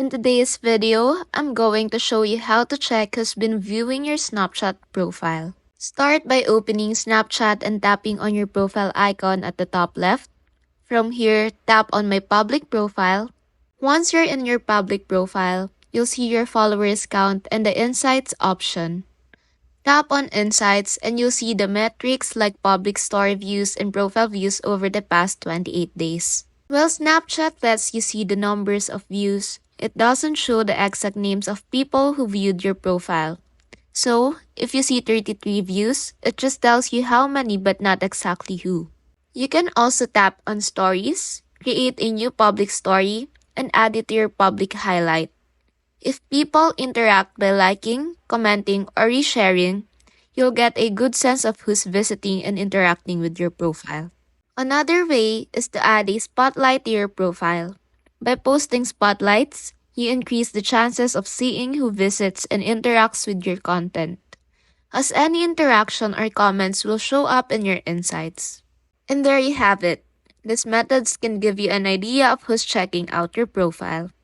In today's video, I'm going to show you how to check who's been viewing your Snapchat profile. Start by opening Snapchat and tapping on your profile icon at the top left. From here, tap on My Public Profile. Once you're in your public profile, you'll see your followers count and the Insights option. Tap on Insights and you'll see the metrics like public story views and profile views over the past 28 days. While Snapchat lets you see the numbers of views, it doesn't show the exact names of people who viewed your profile. So, if you see 33 views, it just tells you how many but not exactly who. You can also tap on Stories, create a new public story, and add it to your public highlight. If people interact by liking, commenting, or resharing, you'll get a good sense of who's visiting and interacting with your profile. Another way is to add a spotlight to your profile. By posting spotlights, you increase the chances of seeing who visits and interacts with your content, as any interaction or comments will show up in your insights. And there you have it. These methods can give you an idea of who's checking out your profile.